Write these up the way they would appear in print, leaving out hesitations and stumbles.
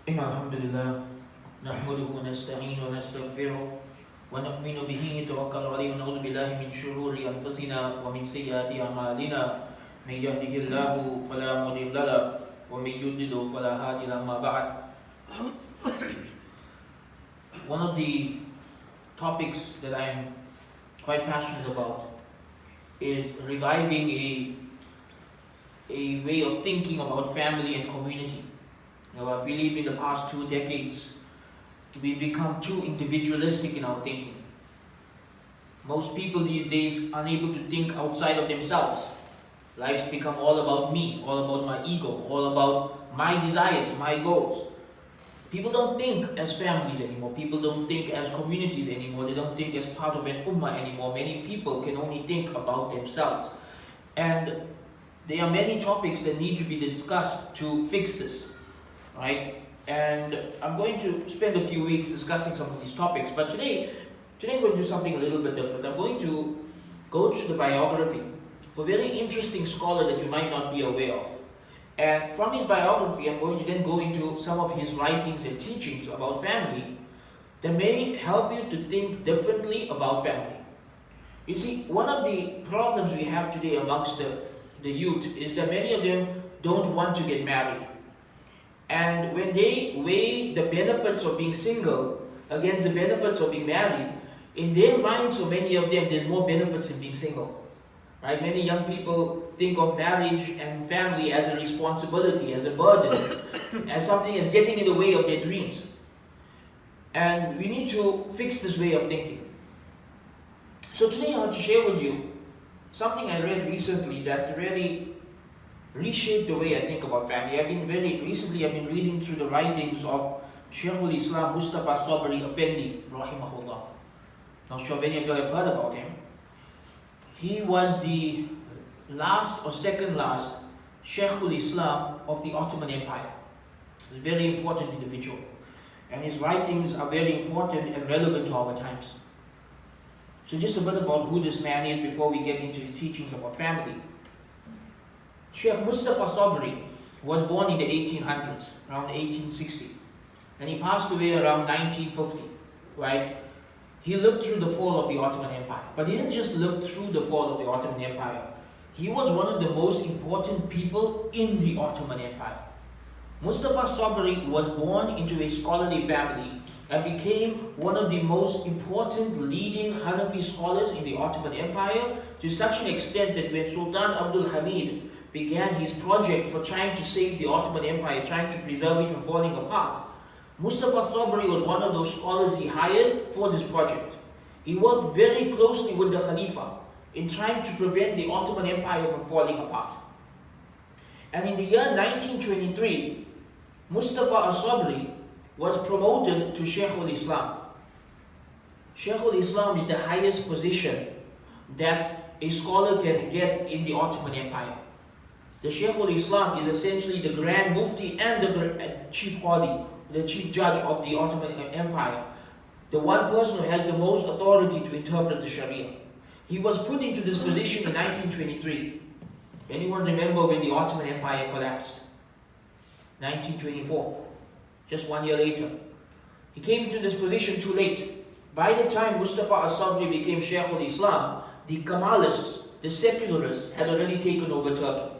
إن الحمد لله نحمده ونستعين ونستغفره ونؤمن به توكل عليه ونعوذ بالله من شرور أنفسنا ومن سيئات أعمالنا من يهده الله فلا مضل له ومن يضلل فلا هادي له أما بعد. One of the topics that I'm quite passionate about is reviving a way of thinking about family and community. I believe in the past 2 decades, we've become too individualistic in our thinking. Most people these days are unable to think outside of themselves. Life's become all about me, all about my ego, all about my desires, my goals. People don't think as families anymore. People don't think as communities anymore. They don't think as part of an ummah anymore. Many people can only think about themselves. And there are many topics that need to be discussed to fix this. Right? And I'm going to spend a few weeks discussing some of these topics, but today I'm going to do something a little bit different. I'm going to go through the biography of a very interesting scholar that you might not be aware of. And from his biography, I'm going to then go into some of his writings and teachings about family that may help you to think differently about family. You see, one of the problems we have today amongst the youth is that many of them don't want to get married. And when they weigh the benefits of being single against the benefits of being married, in their minds, for many of them, there's more benefits in being single. Right? Many young people think of marriage and family as a responsibility, as a burden, as something that's getting in the way of their dreams. And we need to fix this way of thinking. So today I want to share with you something I read recently that really reshaped the way I think about family. I've been reading through the writings of Shaykhul Islam Mustafa Sabri Effendi, rahimahullah. Not sure if any of you have heard about him. He was the last or second last Shaykhul Islam of the Ottoman Empire. He's a very important individual. And his writings are very important and relevant to our times. So just a bit about who this man is before we get into his teachings about family. Sheikh Mustafa Sabri was born in the 1800s, around 1860. And he passed away around 1950, right? He lived through the fall of the Ottoman Empire. But he didn't just live through the fall of the Ottoman Empire. He was one of the most important people in the Ottoman Empire. Mustafa Sabri was born into a scholarly family and became one of the most important leading Hanafi scholars in the Ottoman Empire, to such an extent that when Sultan Abdul Hamid began his project for trying to save the Ottoman Empire, trying to preserve it from falling apart, Mustafa Sabri was one of those scholars he hired for this project. He worked very closely with the Khalifa in trying to prevent the Ottoman Empire from falling apart. And in the year 1923, Mustafa al-Sabri was promoted to Shaykhul Islam. Shaykhul Islam is the highest position that a scholar can get in the Ottoman Empire. The Shaykhul Islam is essentially the Grand Mufti and the Chief Qadi, the Chief Judge of the Ottoman Empire. The one person who has the most authority to interpret the Sharia. He was put into this position in 1923. Anyone remember when the Ottoman Empire collapsed? 1924. Just 1 year later. He came into this position too late. By the time Mustafa al-Sabri became Shaykhul Islam, the Kemalists, the secularists, had already taken over Turkey.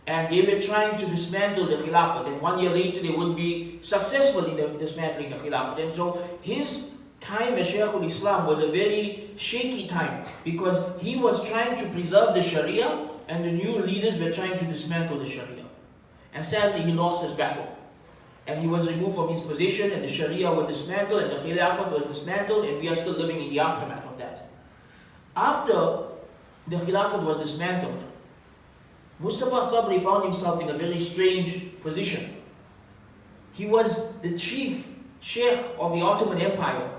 And they were trying to dismantle the Khilafat, and 1 year later they would be successful in dismantling the Khilafat. And so his time as Shaykhul Islam was a very shaky time, because he was trying to preserve the Sharia and the new leaders were trying to dismantle the Sharia. And sadly he lost his battle. And he was removed from his position, and the Sharia was dismantled, and the Khilafat was dismantled, and we are still living in the aftermath of that. After the Khilafat was dismantled, Mustafa Sabri found himself in a very strange position. He was the chief sheikh of the Ottoman Empire,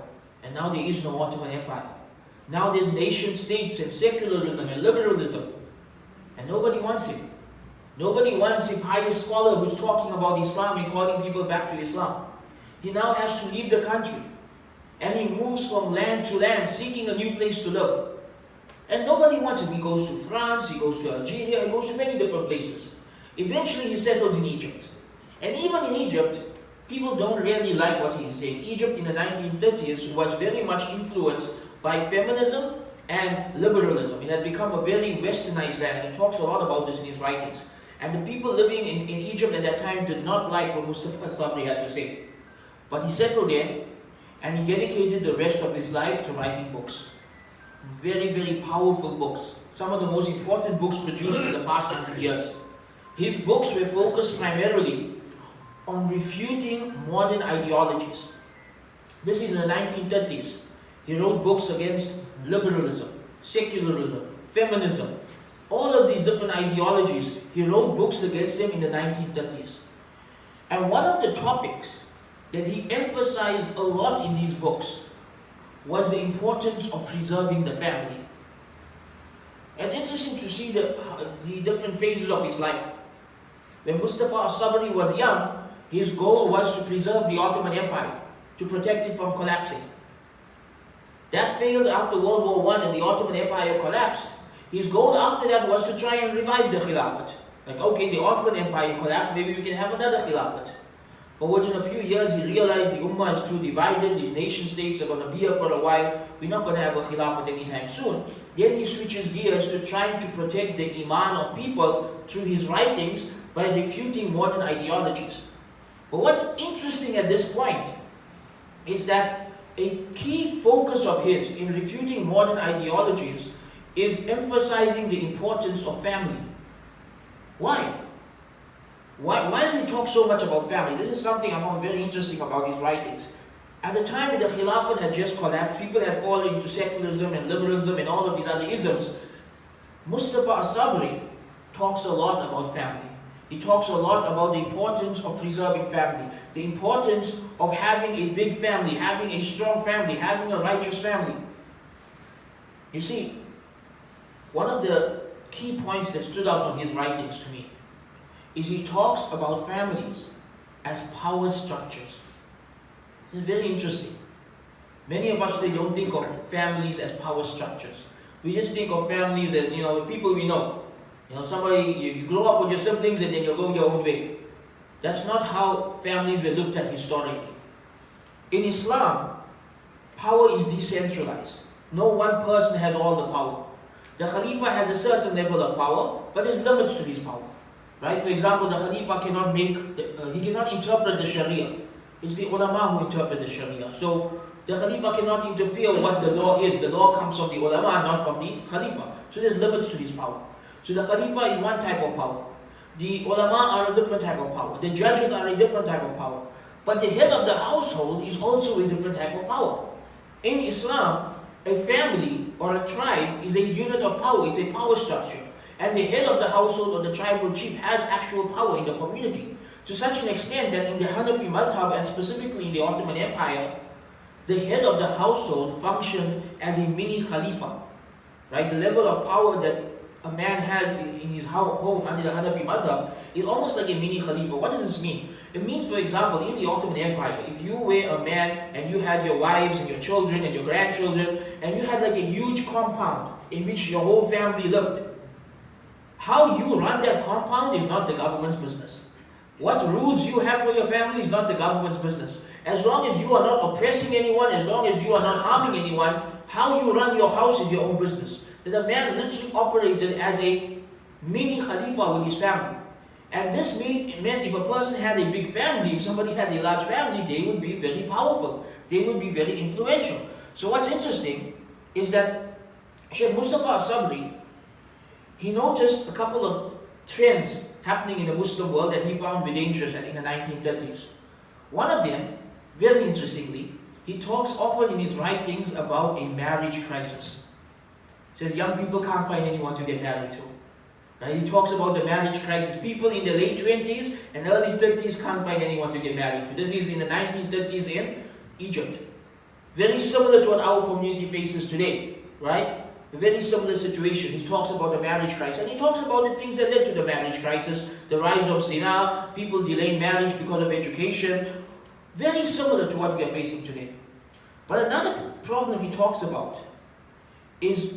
and now there is no Ottoman Empire. Now there's nation states and secularism and liberalism, and nobody wants him. Nobody wants a pious scholar who's talking about Islam and calling people back to Islam. He now has to leave the country, and he moves from land to land seeking a new place to live. And nobody wants him. He goes to France, he goes to Algeria, he goes to many different places. Eventually he settles in Egypt. And even in Egypt, people don't really like what he's saying. Egypt in the 1930s was very much influenced by feminism and liberalism. It had become a very westernized land, and he talks a lot about this in his writings. And the people living in Egypt at that time did not like what Mustafa Sabri had to say. But he settled there, and he dedicated the rest of his life to writing books. Very, very powerful books. Some of the most important books produced in the past 100 years. His books were focused primarily on refuting modern ideologies. This is in the 1930s. He wrote books against liberalism, secularism, feminism, all of these different ideologies. He wrote books against them in the 1930s. And one of the topics that he emphasized a lot in these books was the importance of preserving the family. It's interesting to see the different phases of his life. When Mustafa al-Sabri was young, his goal was to preserve the Ottoman Empire, to protect it from collapsing. That failed after World War I and the Ottoman Empire collapsed. His goal after that was to try and revive the Khilafat. Like, okay, the Ottoman Empire collapsed, maybe we can have another Khilafat. But within a few years, he realized the Ummah is too divided, these nation states are going to be here for a while, we're not going to have a Khilafat anytime soon. Then he switches gears to trying to protect the Iman of people through his writings by refuting modern ideologies. But what's interesting at this point is that a key focus of his in refuting modern ideologies is emphasizing the importance of family. Why? Why does he talk so much about family? This is something I found very interesting about his writings. At the time when the Khilafat had just collapsed, people had fallen into secularism and liberalism and all of these other isms. Mustafa al-Sabri talks a lot about family. He talks a lot about the importance of preserving family, the importance of having a big family, having a strong family, having a righteous family. You see, one of the key points that stood out from his writings to me is he talks about families as power structures. This is very interesting. Many of us today don't think of families as power structures. We just think of families as, people we know. Somebody, you grow up with your siblings and then you're going your own way. That's not how families were looked at historically. In Islam, power is decentralized. No one person has all the power. The Khalifa has a certain level of power, but there's limits to his power. Right? For example, the Khalifa cannot he cannot interpret the Sharia. It's the ulama who interpret the Sharia. So the Khalifa cannot interfere with what the law is. The law comes from the ulama, not from the Khalifa. So there's limits to his power. So the Khalifa is one type of power. The ulama are a different type of power. The judges are a different type of power. But the head of the household is also a different type of power. In Islam, a family or a tribe is a unit of power. It's a power structure. And the head of the household or the tribal chief has actual power in the community. To such an extent that in the Hanafi madhab and specifically in the Ottoman Empire, the head of the household functioned as a mini Khalifa. Right? The level of power that a man has in his home under the Hanafi madhab is almost like a mini Khalifa. What does this mean? It means, for example, in the Ottoman Empire, if you were a man and you had your wives and your children and your grandchildren, and you had like a huge compound in which your whole family lived, how you run that compound is not the government's business. What rules you have for your family is not the government's business. As long as you are not oppressing anyone, as long as you are not harming anyone, how you run your house is your own business. That a man literally operated as a mini Khalifa with his family. And this meant if a person had a big family, if somebody had a large family, they would be very powerful. They would be very influential. So what's interesting is that Shaykh Mustafa al-Sabri, he noticed a couple of trends happening in the Muslim world that he found very interesting in the 1930s. One of them, very interestingly, he talks often in his writings about a marriage crisis. He says young people can't find anyone to get married to. Right? He talks about the marriage crisis. People in the late 20s and early 30s can't find anyone to get married to. This is in the 1930s in Egypt. Very similar to what our community faces today. Right? A very similar situation. He talks about the marriage crisis. And he talks about the things that led to the marriage crisis. The rise of zina, people delaying marriage because of education. Very similar to what we are facing today. But another problem he talks about is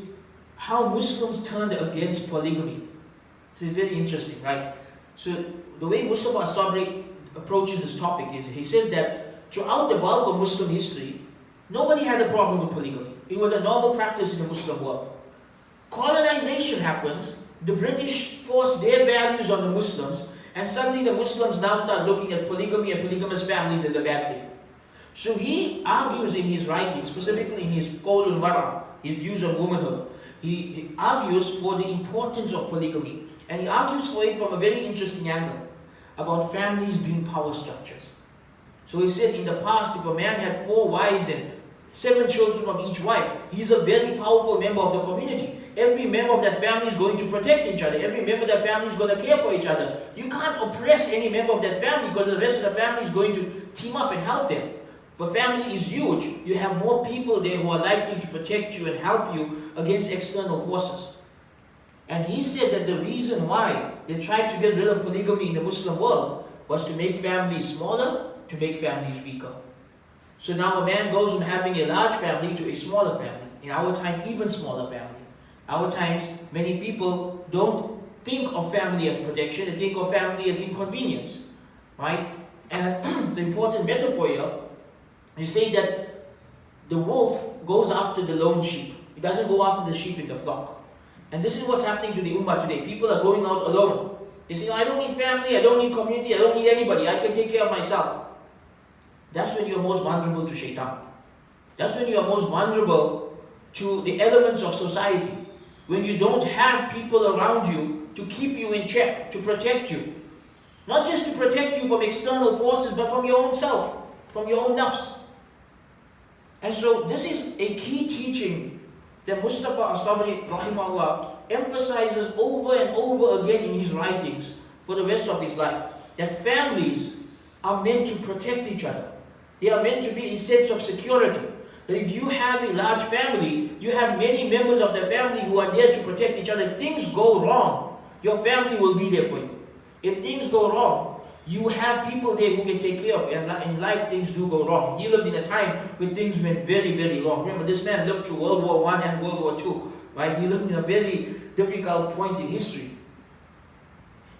how Muslims turned against polygamy. This is very interesting, right? So the way Mustafa al-Sabri approaches this topic is he says that throughout the bulk of Muslim history, nobody had a problem with polygamy. It was a normal practice in the Muslim world. Colonization happens, the British force their values on the Muslims, and suddenly the Muslims now start looking at polygamy and polygamous families as a bad thing. So he argues in his writing, specifically in his Qawl al-Mara, his views on womanhood, he argues for the importance of polygamy, and he argues for it from a very interesting angle, about families being power structures. So he said in the past, if a man had 4 wives and 7 children from each wife, he's a very powerful member of the community. Every member of that family is going to protect each other. Every member of that family is going to care for each other. You can't oppress any member of that family because the rest of the family is going to team up and help them. If a family is huge, you have more people there who are likely to protect you and help you against external forces. And he said that the reason why they tried to get rid of polygamy in the Muslim world was to make families smaller, to make families weaker. So now a man goes from having a large family to a smaller family. In our time, even smaller family. Our times, many people don't think of family as protection, they think of family as inconvenience. Right? And the important metaphor here, you say that the wolf goes after the lone sheep. It doesn't go after the sheep in the flock. And this is what's happening to the ummah today. People are going out alone. They say, I don't need family, I don't need community, I don't need anybody, I can take care of myself. That's when you're most vulnerable to shaitan. That's when you're most vulnerable to the elements of society. When you don't have people around you to keep you in check, to protect you. Not just to protect you from external forces, but from your own self, from your own nafs. And so this is a key teaching that Mustafa As-Sabri rahimahullah emphasizes over and over again in his writings for the rest of his life. That families are meant to protect each other. They are meant to be a sense of security. That if you have a large family, you have many members of the family who are there to protect each other. If things go wrong, your family will be there for you. If things go wrong, you have people there who can take care of you. And in life, things do go wrong. He lived in a time when things went very, very wrong. Remember, this man lived through World War I and World War II. Right? He lived in a very difficult point in history.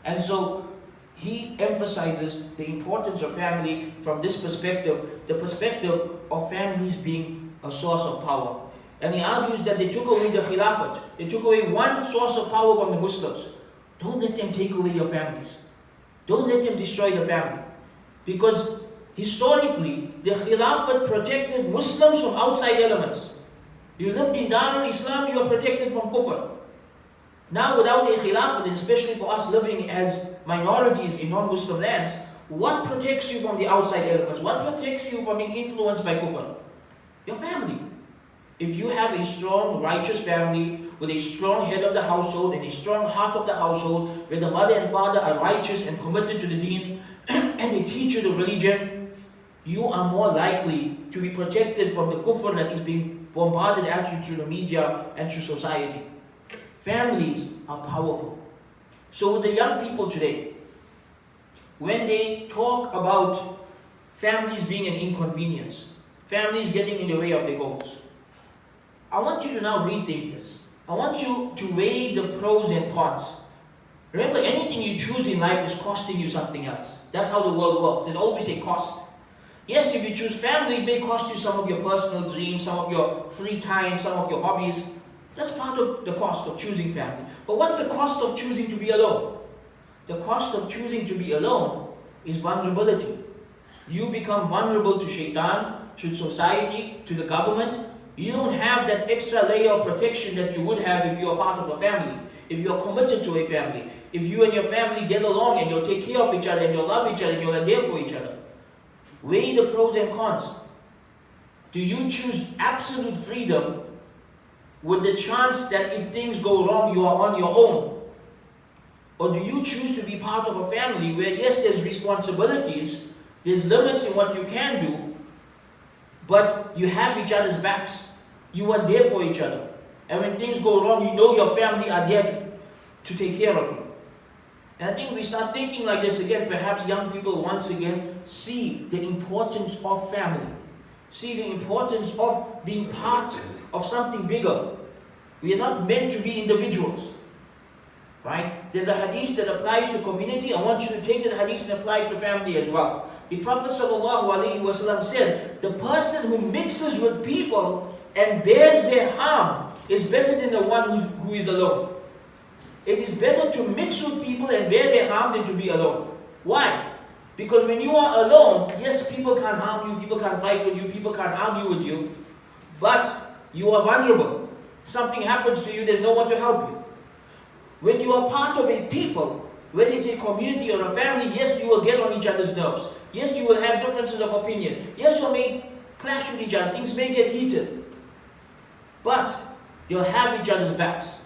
And so, he emphasizes the importance of family from this perspective, the perspective of families being a source of power. And he argues that they took away the Khilafat. They took away one source of power from the Muslims. Don't let them take away your families. Don't let them destroy the family. Because historically, the Khilafat protected Muslims from outside elements. You lived in Darul Islam, you are protected from kufr. Now without a Khilafat, and especially for us living as minorities in non-Muslim lands, what protects you from the outside elements? What protects you from being influenced by kufr? Your family. If you have a strong, righteous family with a strong head of the household and a strong heart of the household, where the mother and father are righteous and committed to the deen, and they teach you the religion, you are more likely to be protected from the kufr that is being bombarded at you through the media and through society. Families are powerful. So with the young people today, when they talk about families being an inconvenience, families getting in the way of their goals, I want you to now rethink this. I want you to weigh the pros and cons. Remember, anything you choose in life is costing you something else. That's how the world works. There's always a cost. Yes, if you choose family, it may cost you some of your personal dreams, some of your free time, some of your hobbies. That's part of the cost of choosing family. But what's the cost of choosing to be alone? The cost of choosing to be alone is vulnerability. You become vulnerable to shaitan, to society, to the government. You don't have that extra layer of protection that you would have if you are part of a family. If you are committed to a family. If you and your family get along and you'll take care of each other and you'll love each other and you'll are there for each other. Weigh the pros and cons. Do you choose absolute freedom with the chance that if things go wrong, you are on your own? Or do you choose to be part of a family where, yes, there's responsibilities, there's limits in what you can do, but you have each other's backs. You are there for each other. And when things go wrong, you know your family are there to take care of you. And I think we start thinking like this again, perhaps young people once again see the importance of family. See the importance of being part of something bigger. We are not meant to be individuals. Right? There's a hadith that applies to community. I want you to take that hadith and apply it to family as well. The Prophet ﷺ said, the person who mixes with people and bears their harm is better than the one who is alone. It is better to mix with people and bear their harm than to be alone. Why? Because when you are alone, yes, people can't harm you, people can't fight with you, people can't argue with you, but you are vulnerable. Something happens to you, there's no one to help you. When you are part of a people, whether it's a community or a family, yes, you will get on each other's nerves. Yes, you will have differences of opinion. Yes, you may clash with each other, things may get heated. But you'll have each other's backs.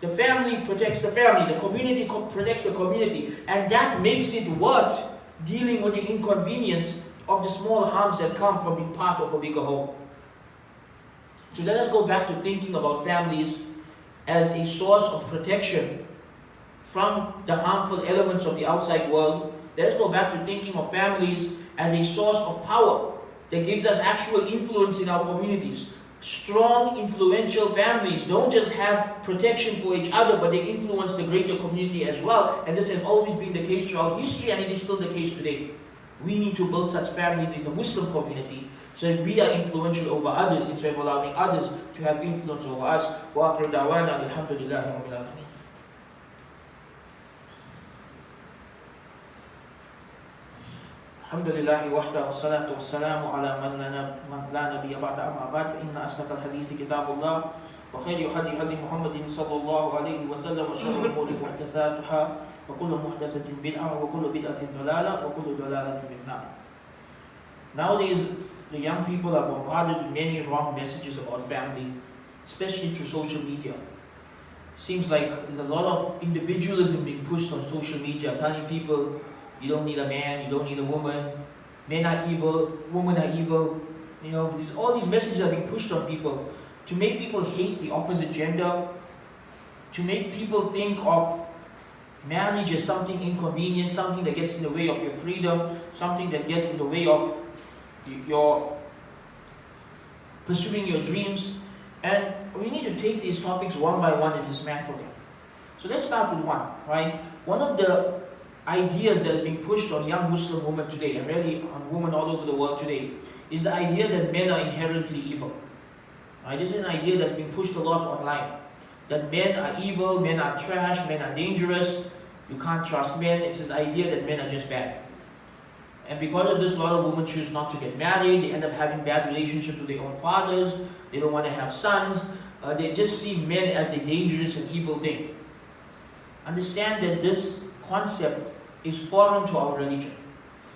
The family protects the family, the community protects the community, and that makes it worth dealing with the inconvenience of the small harms that come from being part of a bigger whole. So let us go back to thinking about families as a source of protection from the harmful elements of the outside world. Let us go back to thinking of families as a source of power that gives us actual influence in our communities. Strong, influential families don't just have protection for each other, but they influence the greater community as well. And this has always been the case throughout history, and it is still the case today. We need to build such families in the Muslim community so that we are influential over others instead of allowing others to have influence over us. Wa akhiru da'wana alhamdulillahi rabbil alamin. الحمد لله وحده والصلاة والسلام على من لا نبي بعد أما بعد فإن أصدق الحديث كتاب الله وخير هدي محمد صلى الله عليه وسلم وشر الأمور محدثاتها وكل محدثة بدعة وكل بدعة ضلالة وكل ضلالة في النار. Nowadays, the young people are bombarded with many wrong messages about family, especially through social media. Seems like there's a lot of individualism being pushed on social media, telling people you don't need a man, you don't need a woman, men are evil, women are evil. You know, all these messages are being pushed on people to make people hate the opposite gender, to make people think of marriage as something inconvenient, something that gets in the way of your freedom, something that gets in the way of your pursuing your dreams. And we need to take these topics one by one and dismantle them. So let's start with one, right? One of the ideas that are being pushed on young Muslim women today, and really on women all over the world today, is the idea that men are inherently evil. Right? This is an idea that's been pushed a lot online. That men are evil, men are trash, men are dangerous, you can't trust men. It's this idea that men are just bad. And because of this, a lot of women choose not to get married, they end up having bad relationships with their own fathers, they don't want to have sons, they just see men as a dangerous and evil thing. Understand that this concept is foreign to our religion.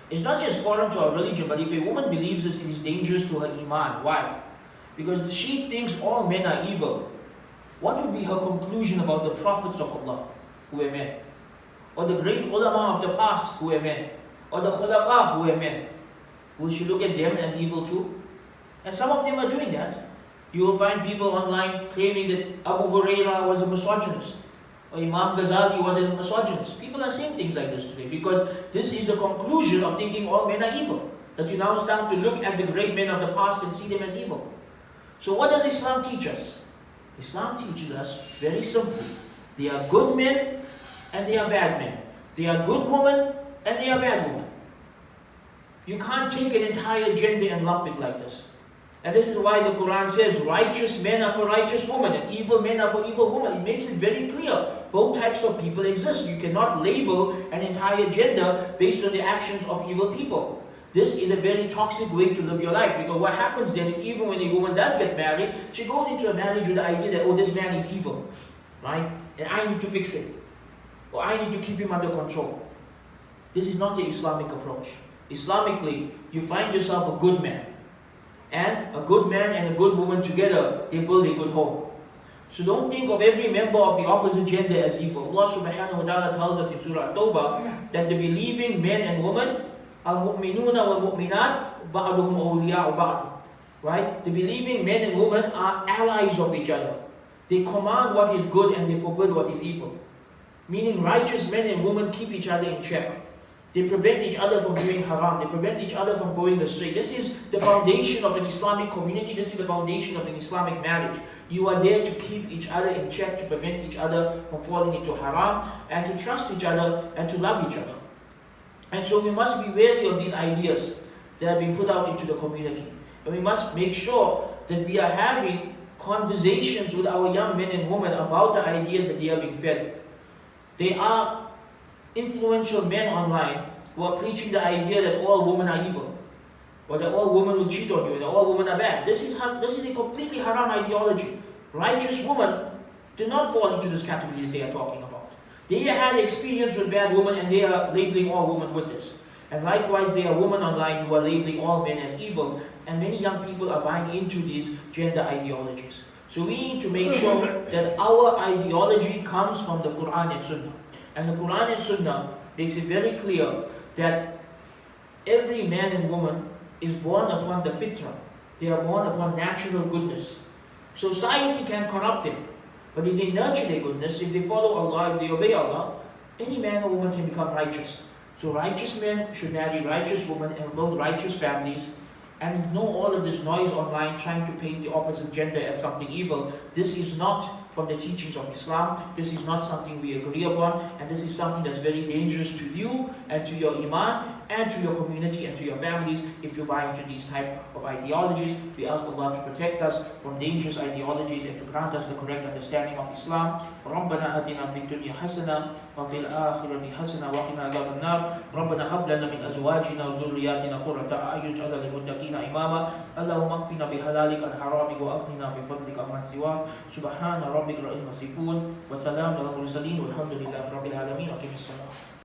It's not just foreign to our religion, but if a woman believes this, it is dangerous to her iman. Why? Because if she thinks all men are evil, what would be her conclusion about the prophets of Allah, who were men? Or the great ulama of the past, who were men? Or the khulafa, who were men? Will she look at them as evil too? And some of them are doing that. You will find people online claiming that Abu Hurairah was a misogynist, or Imam Ghazali was a misogynist. People are saying things like this today because this is the conclusion of thinking all men are evil. That you now start to look at the great men of the past and see them as evil. So what does Islam teach us? Islam teaches us very simply. They are good men and they are bad men. They are good women and they are bad women. You can't take an entire gender and lump it like this. And this is why the Quran says righteous men are for righteous women and evil men are for evil women. It makes it very clear. Both types of people exist. You cannot label an entire gender based on the actions of evil people. This is a very toxic way to live your life, because what happens then is even when a woman does get married, she goes into a marriage with the idea that, oh, this man is evil, right? And I need to fix it. Or I need to keep him under control. This is not the Islamic approach. Islamically, you find yourself a good man. And a good man and a good woman together, they build a good home. So don't think of every member of the opposite gender as evil. Allah subhanahu wa ta'ala tells us in Surah At-Tawbah that the believing men and women, al-mu'minuna wal-mu'minat, ba'duhum awliya'u ba'd. Right? The believing men and women are allies of each other. They command what is good and they forbid what is evil. Meaning righteous men and women keep each other in check. They prevent each other from doing haram. They prevent each other from going astray. This is the foundation of an Islamic community. This is the foundation of an Islamic marriage. You are there to keep each other in check, to prevent each other from falling into haram, and to trust each other, and to love each other. And so we must be wary of these ideas that have been put out into the community. And we must make sure that we are having conversations with our young men and women about the idea that they are being fed. They are influential men online who are preaching the idea that all women are evil, or that all women will cheat on you, and that all women are bad. This is a completely haram ideology. Righteous women do not fall into this category that they are talking about. They had experience with bad women, and they are labeling all women with this. And likewise, there are women online who are labeling all men as evil, and many young people are buying into these gender ideologies. So we need to make sure that our ideology comes from the Quran and Sunnah. And the Quran and Sunnah makes it very clear that every man and woman is born upon the fitrah. They are born upon natural goodness. Society can corrupt them, but if they nurture their goodness, if they follow Allah, if they obey Allah, any man or woman can become righteous. So righteous men should marry righteous women and build righteous families, and ignore all of this noise online trying to paint the opposite gender as something evil. This is not from the teachings of Islam. This is not something we agree upon, and this is something that's very dangerous to you and to your iman and to your community and to your families if you buy into these type of ideologies. We ask Allah to protect us from dangerous ideologies and to grant us the correct understanding of Islam. ربنا آتنا في الدنيا حسنة وفي الآخرة حسنة وقنا عذاب النار. ربنا هب لنا من أزواجنا وذرياتنا قرة أعين واجعلنا للمتقين إماما. اللهم اكفنا بحلالك عن حرامك وأغننا بفضلك عمن سواك. سبحان ربك رب العزة عما يصفون وسلام على المرسلين والحمد لله رب العالمين. أقم الصلاة.